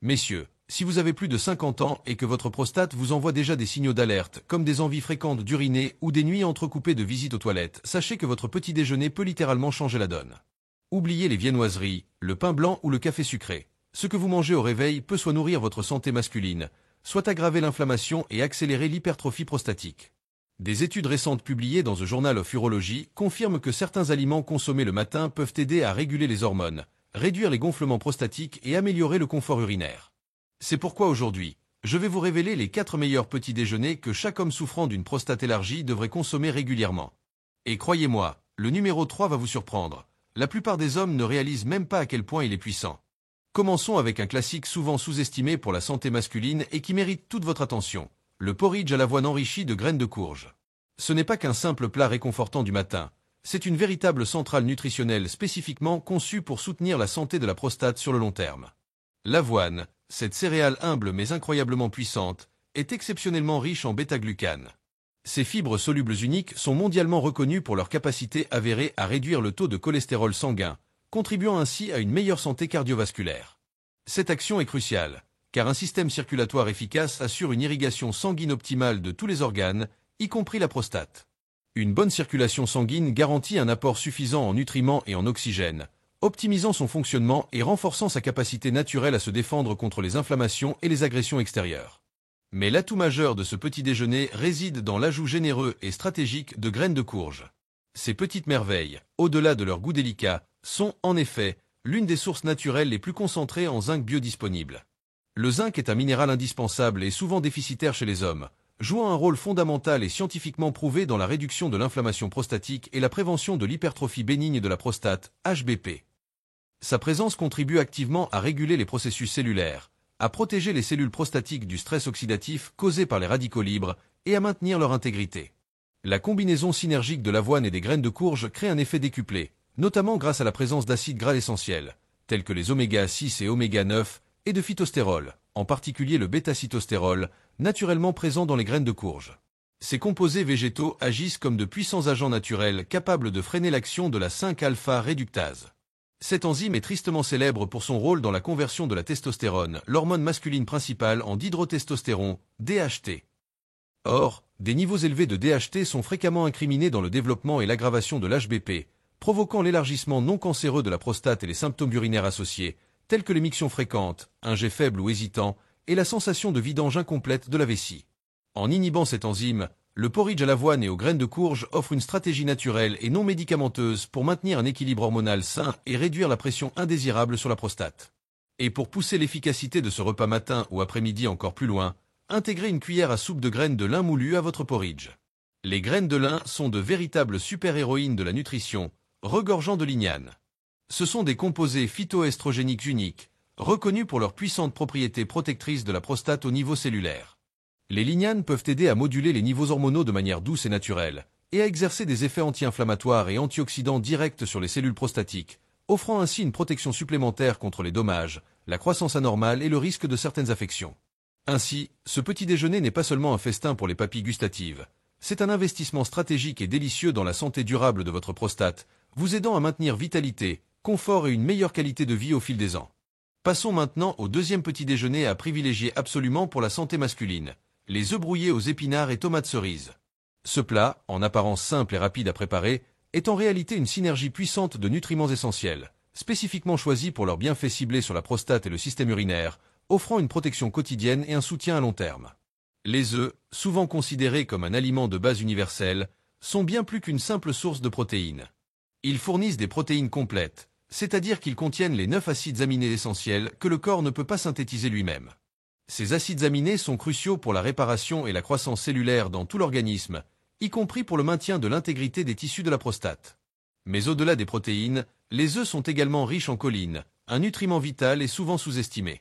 Messieurs, si vous avez plus de 50 ans et que votre prostate vous envoie déjà des signaux d'alerte, comme des envies fréquentes d'uriner ou des nuits entrecoupées de visites aux toilettes, sachez que votre petit déjeuner peut littéralement changer la donne. Oubliez les viennoiseries, le pain blanc ou le café sucré. Ce que vous mangez au réveil peut soit nourrir votre santé masculine, soit aggraver l'inflammation et accélérer l'hypertrophie prostatique. Des études récentes publiées dans The Journal of Urology confirment que certains aliments consommés le matin peuvent aider à réguler les hormones, réduire les gonflements prostatiques et améliorer le confort urinaire. C'est pourquoi aujourd'hui, je vais vous révéler les 4 meilleurs petits déjeuners que chaque homme souffrant d'une prostate élargie devrait consommer régulièrement. Et croyez-moi, le numéro 3 va vous surprendre. La plupart des hommes ne réalisent même pas à quel point il est puissant. Commençons avec un classique souvent sous-estimé pour la santé masculine et qui mérite toute votre attention. Le porridge à l'avoine enrichi de graines de courge. Ce n'est pas qu'un simple plat réconfortant du matin, c'est une véritable centrale nutritionnelle spécifiquement conçue pour soutenir la santé de la prostate sur le long terme. L'avoine, cette céréale humble mais incroyablement puissante, est exceptionnellement riche en bêta-glucane. Ces fibres solubles uniques sont mondialement reconnues pour leur capacité avérée à réduire le taux de cholestérol sanguin, contribuant ainsi à une meilleure santé cardiovasculaire. Cette action est cruciale, car un système circulatoire efficace assure une irrigation sanguine optimale de tous les organes, y compris la prostate. Une bonne circulation sanguine garantit un apport suffisant en nutriments et en oxygène, optimisant son fonctionnement et renforçant sa capacité naturelle à se défendre contre les inflammations et les agressions extérieures. Mais l'atout majeur de ce petit déjeuner réside dans l'ajout généreux et stratégique de graines de courge. Ces petites merveilles, au-delà de leur goût délicat, sont, en effet, l'une des sources naturelles les plus concentrées en zinc biodisponible. Le zinc est un minéral indispensable et souvent déficitaire chez les hommes, jouant un rôle fondamental et scientifiquement prouvé dans la réduction de l'inflammation prostatique et la prévention de l'hypertrophie bénigne de la prostate, HBP. Sa présence contribue activement à réguler les processus cellulaires, à protéger les cellules prostatiques du stress oxydatif causé par les radicaux libres et à maintenir leur intégrité. La combinaison synergique de l'avoine et des graines de courge crée un effet décuplé, notamment grâce à la présence d'acides gras essentiels, tels que les oméga 6 et oméga 9, et de phytostérol, en particulier le bêta-cytostérol, naturellement présent dans les graines de courge. Ces composés végétaux agissent comme de puissants agents naturels capables de freiner l'action de la 5-alpha-réductase. Cette enzyme est tristement célèbre pour son rôle dans la conversion de la testostérone, l'hormone masculine principale, en dihydrotestostérone, DHT. Or, des niveaux élevés de DHT sont fréquemment incriminés dans le développement et l'aggravation de l'HBP, provoquant l'élargissement non cancéreux de la prostate et les symptômes urinaires associés, tels que les mictions fréquentes, un jet faible ou hésitant, et la sensation de vidange incomplète de la vessie. En inhibant cette enzyme, le porridge à l'avoine et aux graines de courge offre une stratégie naturelle et non médicamenteuse pour maintenir un équilibre hormonal sain et réduire la pression indésirable sur la prostate. Et pour pousser l'efficacité de ce repas matin ou après-midi encore plus loin, intégrez une cuillère à soupe de graines de lin moulues à votre porridge. Les graines de lin sont de véritables super-héroïnes de la nutrition, regorgeant de lignane. Ce sont des composés phytoestrogéniques uniques, reconnus pour leurs puissantes propriétés protectrices de la prostate au niveau cellulaire. Les lignanes peuvent aider à moduler les niveaux hormonaux de manière douce et naturelle, et à exercer des effets anti-inflammatoires et antioxydants directs sur les cellules prostatiques, offrant ainsi une protection supplémentaire contre les dommages, la croissance anormale et le risque de certaines affections. Ainsi, ce petit déjeuner n'est pas seulement un festin pour les papilles gustatives, c'est un investissement stratégique et délicieux dans la santé durable de votre prostate, vous aidant à maintenir vitalité, confort et une meilleure qualité de vie au fil des ans. Passons maintenant au deuxième petit déjeuner à privilégier absolument pour la santé masculine, les œufs brouillés aux épinards et tomates cerises. Ce plat, en apparence simple et rapide à préparer, est en réalité une synergie puissante de nutriments essentiels, spécifiquement choisis pour leurs bienfaits ciblés sur la prostate et le système urinaire, offrant une protection quotidienne et un soutien à long terme. Les œufs, souvent considérés comme un aliment de base universel, sont bien plus qu'une simple source de protéines. Ils fournissent des protéines complètes, c'est-à-dire qu'ils contiennent les 9 acides aminés essentiels que le corps ne peut pas synthétiser lui-même. Ces acides aminés sont cruciaux pour la réparation et la croissance cellulaire dans tout l'organisme, y compris pour le maintien de l'intégrité des tissus de la prostate. Mais au-delà des protéines, les œufs sont également riches en choline, un nutriment vital et souvent sous-estimé.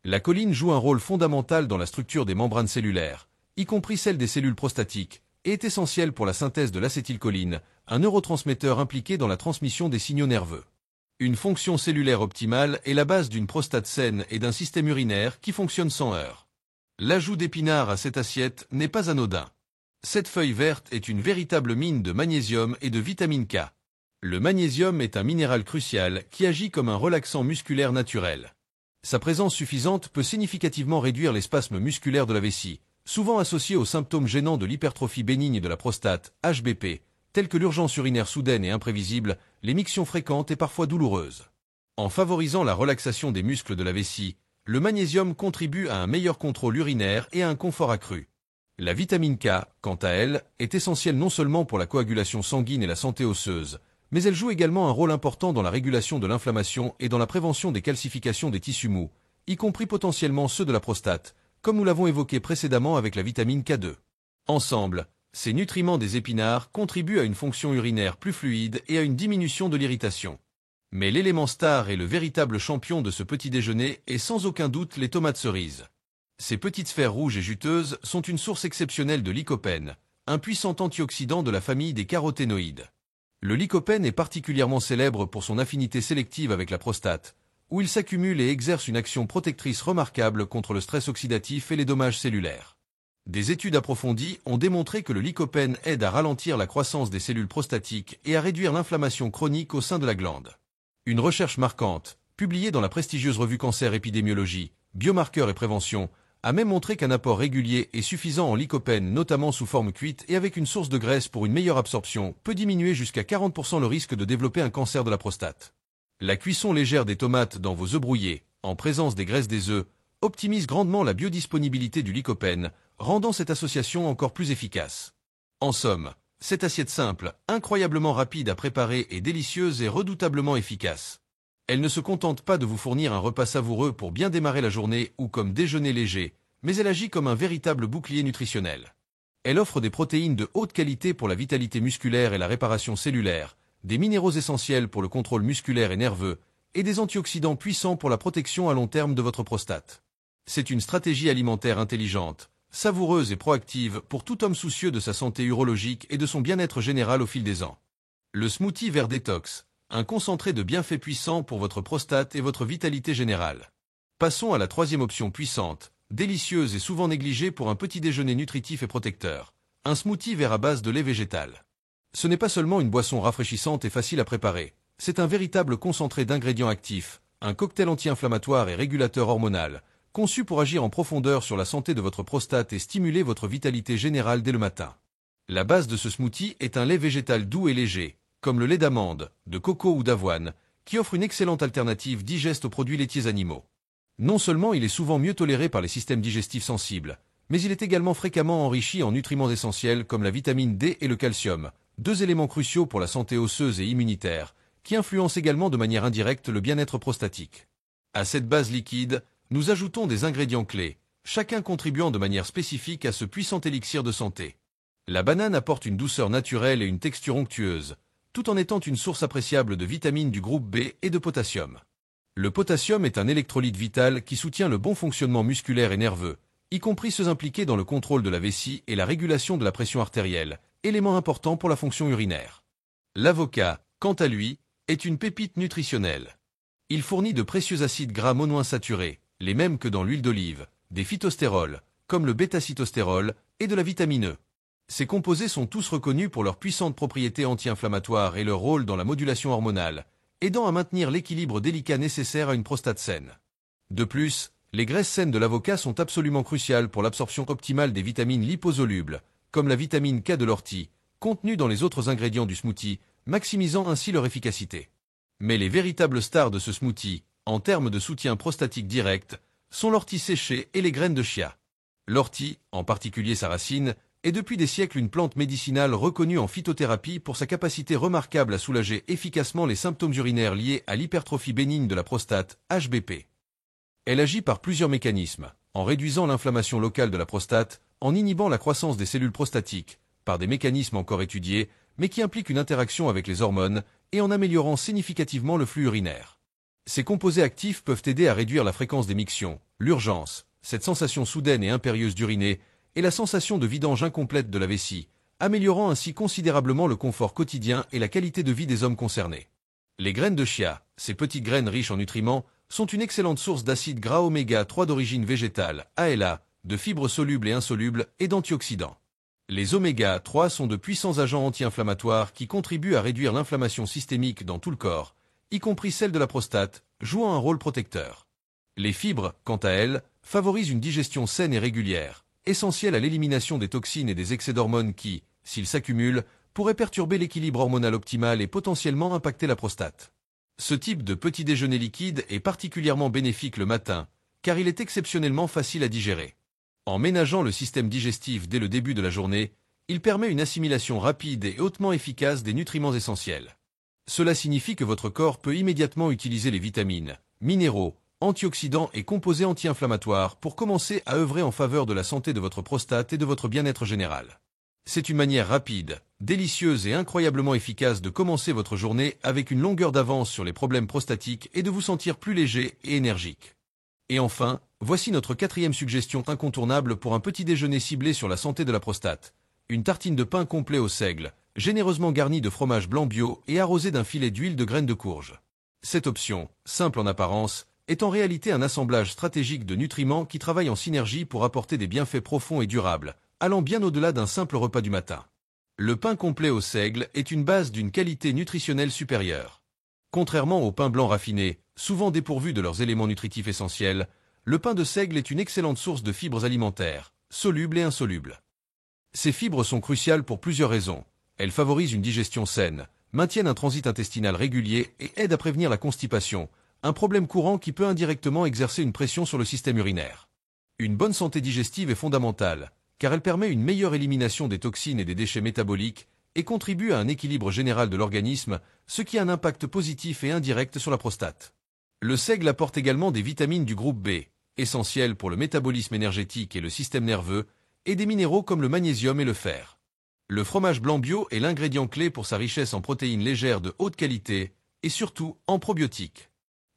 La choline joue un rôle fondamental dans la structure des membranes cellulaires, y compris celle des cellules prostatiques, et est essentielle pour la synthèse de l'acétylcholine, un neurotransmetteur impliqué dans la transmission des signaux nerveux. Une fonction cellulaire optimale est la base d'une prostate saine et d'un système urinaire qui fonctionne sans heurts. L'ajout d'épinards à cette assiette n'est pas anodin. Cette feuille verte est une véritable mine de magnésium et de vitamine K. Le magnésium est un minéral crucial qui agit comme un relaxant musculaire naturel. Sa présence suffisante peut significativement réduire les spasmes musculaires de la vessie, souvent associés aux symptômes gênants de l'hypertrophie bénigne de la prostate, HBP, tels que l'urgence urinaire soudaine et imprévisible, les mictions fréquentes et parfois douloureuses. En favorisant la relaxation des muscles de la vessie, le magnésium contribue à un meilleur contrôle urinaire et à un confort accru. La vitamine K, quant à elle, est essentielle non seulement pour la coagulation sanguine et la santé osseuse, mais elle joue également un rôle important dans la régulation de l'inflammation et dans la prévention des calcifications des tissus mous, y compris potentiellement ceux de la prostate, comme nous l'avons évoqué précédemment avec la vitamine K2. Ensemble, ces nutriments des épinards contribuent à une fonction urinaire plus fluide et à une diminution de l'irritation. Mais l'élément star et le véritable champion de ce petit déjeuner est sans aucun doute les tomates cerises. Ces petites sphères rouges et juteuses sont une source exceptionnelle de lycopène, un puissant antioxydant de la famille des caroténoïdes. Le lycopène est particulièrement célèbre pour son affinité sélective avec la prostate, où il s'accumule et exerce une action protectrice remarquable contre le stress oxydatif et les dommages cellulaires. Des études approfondies ont démontré que le lycopène aide à ralentir la croissance des cellules prostatiques et à réduire l'inflammation chronique au sein de la glande. Une recherche marquante, publiée dans la prestigieuse revue Cancer Épidémiologie, Biomarqueurs et Prévention, a même montré qu'un apport régulier et suffisant en lycopène, notamment sous forme cuite et avec une source de graisse pour une meilleure absorption, peut diminuer jusqu'à 40% le risque de développer un cancer de la prostate. La cuisson légère des tomates dans vos œufs brouillés, en présence des graisses des œufs, optimise grandement la biodisponibilité du lycopène, rendant cette association encore plus efficace. En somme, cette assiette simple, incroyablement rapide à préparer et délicieuse est redoutablement efficace. Elle ne se contente pas de vous fournir un repas savoureux pour bien démarrer la journée ou comme déjeuner léger, mais elle agit comme un véritable bouclier nutritionnel. Elle offre des protéines de haute qualité pour la vitalité musculaire et la réparation cellulaire, des minéraux essentiels pour le contrôle musculaire et nerveux, et des antioxydants puissants pour la protection à long terme de votre prostate. C'est une stratégie alimentaire intelligente, savoureuse et proactive pour tout homme soucieux de sa santé urologique et de son bien-être général au fil des ans. Le smoothie vert détox, un concentré de bienfaits puissants pour votre prostate et votre vitalité générale. Passons à la troisième option puissante, délicieuse et souvent négligée pour un petit déjeuner nutritif et protecteur, un smoothie vert à base de lait végétal. Ce n'est pas seulement une boisson rafraîchissante et facile à préparer, c'est un véritable concentré d'ingrédients actifs, un cocktail anti-inflammatoire et régulateur hormonal, conçu pour agir en profondeur sur la santé de votre prostate et stimuler votre vitalité générale dès le matin. La base de ce smoothie est un lait végétal doux et léger, comme le lait d'amande, de coco ou d'avoine, qui offre une excellente alternative digeste aux produits laitiers animaux. Non seulement il est souvent mieux toléré par les systèmes digestifs sensibles, mais il est également fréquemment enrichi en nutriments essentiels comme la vitamine D et le calcium, deux éléments cruciaux pour la santé osseuse et immunitaire, qui influencent également de manière indirecte le bien-être prostatique. À cette base liquide, nous ajoutons des ingrédients clés, chacun contribuant de manière spécifique à ce puissant élixir de santé. La banane apporte une douceur naturelle et une texture onctueuse, tout en étant une source appréciable de vitamines du groupe B et de potassium. Le potassium est un électrolyte vital qui soutient le bon fonctionnement musculaire et nerveux, y compris ceux impliqués dans le contrôle de la vessie et la régulation de la pression artérielle, élément important pour la fonction urinaire. L'avocat, quant à lui, est une pépite nutritionnelle. Il fournit de précieux acides gras monoinsaturés, les mêmes que dans l'huile d'olive, des phytostérols, comme le bêta-cytostérol, et de la vitamine E. Ces composés sont tous reconnus pour leurs puissantes propriétés anti-inflammatoires et leur rôle dans la modulation hormonale, aidant à maintenir l'équilibre délicat nécessaire à une prostate saine. De plus, les graisses saines de l'avocat sont absolument cruciales pour l'absorption optimale des vitamines liposolubles, comme la vitamine K de l'ortie, contenue dans les autres ingrédients du smoothie, maximisant ainsi leur efficacité. Mais les véritables stars de ce smoothie, en termes de soutien prostatique direct, sont l'ortie séchée et les graines de chia. L'ortie, en particulier sa racine, est depuis des siècles une plante médicinale reconnue en phytothérapie pour sa capacité remarquable à soulager efficacement les symptômes urinaires liés à l'hypertrophie bénigne de la prostate, HBP. Elle agit par plusieurs mécanismes, en réduisant l'inflammation locale de la prostate, en inhibant la croissance des cellules prostatiques, par des mécanismes encore étudiés, mais qui impliquent une interaction avec les hormones, et en améliorant significativement le flux urinaire. Ces composés actifs peuvent aider à réduire la fréquence des mictions, l'urgence, cette sensation soudaine et impérieuse d'uriner, et la sensation de vidange incomplète de la vessie, améliorant ainsi considérablement le confort quotidien et la qualité de vie des hommes concernés. Les graines de chia, ces petites graines riches en nutriments, sont une excellente source d'acides gras oméga 3 d'origine végétale, ALA, de fibres solubles et insolubles et d'antioxydants. Les oméga 3 sont de puissants agents anti-inflammatoires qui contribuent à réduire l'inflammation systémique dans tout le corps, y compris celle de la prostate, jouant un rôle protecteur. Les fibres, quant à elles, favorisent une digestion saine et régulière, essentielle à l'élimination des toxines et des excès d'hormones qui, s'ils s'accumulent, pourraient perturber l'équilibre hormonal optimal et potentiellement impacter la prostate. Ce type de petit déjeuner liquide est particulièrement bénéfique le matin, car il est exceptionnellement facile à digérer. En ménageant le système digestif dès le début de la journée, il permet une assimilation rapide et hautement efficace des nutriments essentiels. Cela signifie que votre corps peut immédiatement utiliser les vitamines, minéraux, antioxydants et composés anti-inflammatoires pour commencer à œuvrer en faveur de la santé de votre prostate et de votre bien-être général. C'est une manière rapide, délicieuse et incroyablement efficace de commencer votre journée avec une longueur d'avance sur les problèmes prostatiques et de vous sentir plus léger et énergique. Et enfin, voici notre 4e suggestion incontournable pour un petit déjeuner ciblé sur la santé de la prostate. Une tartine de pain complet au seigle, généreusement garnie de fromage blanc bio et arrosée d'un filet d'huile de graines de courge. Cette option, simple en apparence, est en réalité un assemblage stratégique de nutriments qui travaillent en synergie pour apporter des bienfaits profonds et durables, allant bien au-delà d'un simple repas du matin. Le pain complet au seigle est une base d'une qualité nutritionnelle supérieure. Contrairement au pain blanc raffiné, souvent dépourvu de leurs éléments nutritifs essentiels, le pain de seigle est une excellente source de fibres alimentaires, solubles et insolubles. Ces fibres sont cruciales pour plusieurs raisons. Elles favorisent une digestion saine, maintiennent un transit intestinal régulier et aident à prévenir la constipation, un problème courant qui peut indirectement exercer une pression sur le système urinaire. Une bonne santé digestive est fondamentale, car elle permet une meilleure élimination des toxines et des déchets métaboliques et contribue à un équilibre général de l'organisme, ce qui a un impact positif et indirect sur la prostate. Le seigle apporte également des vitamines du groupe B, essentielles pour le métabolisme énergétique et le système nerveux, et des minéraux comme le magnésium et le fer. Le fromage blanc bio est l'ingrédient clé pour sa richesse en protéines légères de haute qualité et surtout en probiotiques.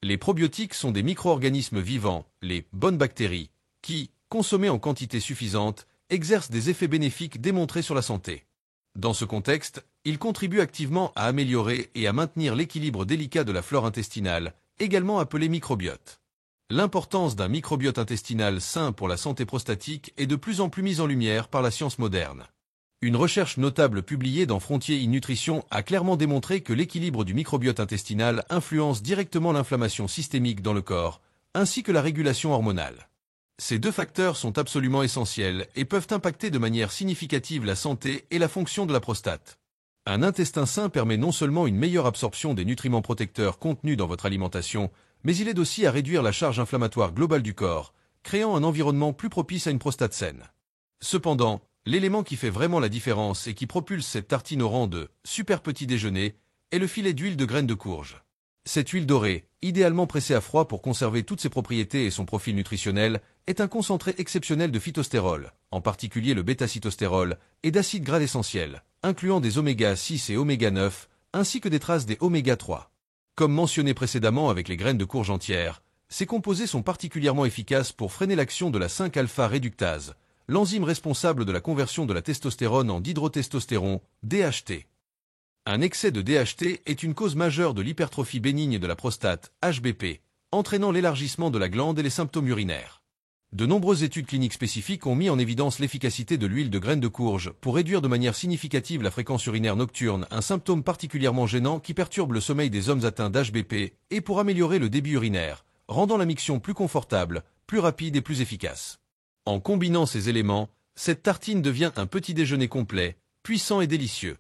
Les probiotiques sont des micro-organismes vivants, les bonnes bactéries, qui, consommés en quantité suffisante, exercent des effets bénéfiques démontrés sur la santé. Dans ce contexte, ils contribuent activement à améliorer et à maintenir l'équilibre délicat de la flore intestinale, également appelé microbiote. L'importance d'un microbiote intestinal sain pour la santé prostatique est de plus en plus mise en lumière par la science moderne. Une recherche notable publiée dans Frontiers in Nutrition a clairement démontré que l'équilibre du microbiote intestinal influence directement l'inflammation systémique dans le corps, ainsi que la régulation hormonale. Ces deux facteurs sont absolument essentiels et peuvent impacter de manière significative la santé et la fonction de la prostate. Un intestin sain permet non seulement une meilleure absorption des nutriments protecteurs contenus dans votre alimentation, mais il aide aussi à réduire la charge inflammatoire globale du corps, créant un environnement plus propice à une prostate saine. Cependant, l'élément qui fait vraiment la différence et qui propulse cette tartine au rang de « super petit déjeuner » est le filet d'huile de graines de courge. Cette huile dorée, idéalement pressée à froid pour conserver toutes ses propriétés et son profil nutritionnel, est un concentré exceptionnel de phytostérol, en particulier le bêta-cytostérol, et d'acides gras essentiels, incluant des oméga 6 et oméga 9, ainsi que des traces des oméga 3. Comme mentionné précédemment avec les graines de courge entières, ces composés sont particulièrement efficaces pour freiner l'action de la 5-alpha-réductase, l'enzyme responsable de la conversion de la testostérone en dihydrotestostérone, DHT. Un excès de DHT est une cause majeure de l'hypertrophie bénigne de la prostate, HBP, entraînant l'élargissement de la glande et les symptômes urinaires. De nombreuses études cliniques spécifiques ont mis en évidence l'efficacité de l'huile de graines de courge pour réduire de manière significative la fréquence urinaire nocturne, un symptôme particulièrement gênant qui perturbe le sommeil des hommes atteints d'HBP, et pour améliorer le débit urinaire, rendant la miction plus confortable, plus rapide et plus efficace. En combinant ces éléments, cette tartine devient un petit déjeuner complet, puissant et délicieux.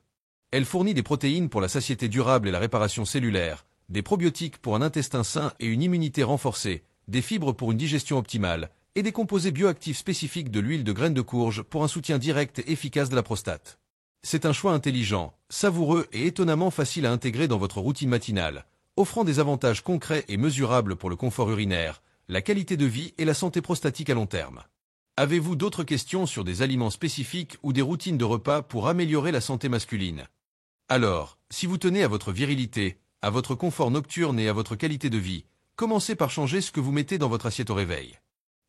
Elle fournit des protéines pour la satiété durable et la réparation cellulaire, des probiotiques pour un intestin sain et une immunité renforcée, des fibres pour une digestion optimale, et des composés bioactifs spécifiques de l'huile de graines de courge pour un soutien direct et efficace de la prostate. C'est un choix intelligent, savoureux et étonnamment facile à intégrer dans votre routine matinale, offrant des avantages concrets et mesurables pour le confort urinaire, la qualité de vie et la santé prostatique à long terme. Avez-vous d'autres questions sur des aliments spécifiques ou des routines de repas pour améliorer la santé masculine? Alors, si vous tenez à votre virilité, à votre confort nocturne et à votre qualité de vie, commencez par changer ce que vous mettez dans votre assiette au réveil.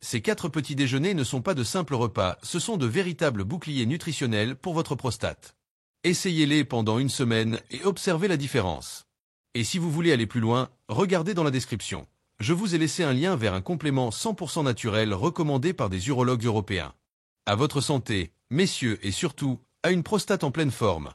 Ces 4 petits déjeuners ne sont pas de simples repas, ce sont de véritables boucliers nutritionnels pour votre prostate. Essayez-les pendant une semaine et observez la différence. Et si vous voulez aller plus loin, regardez dans la description. Je vous ai laissé un lien vers un complément 100% naturel recommandé par des urologues européens. À votre santé, messieurs, et surtout, à une prostate en pleine forme.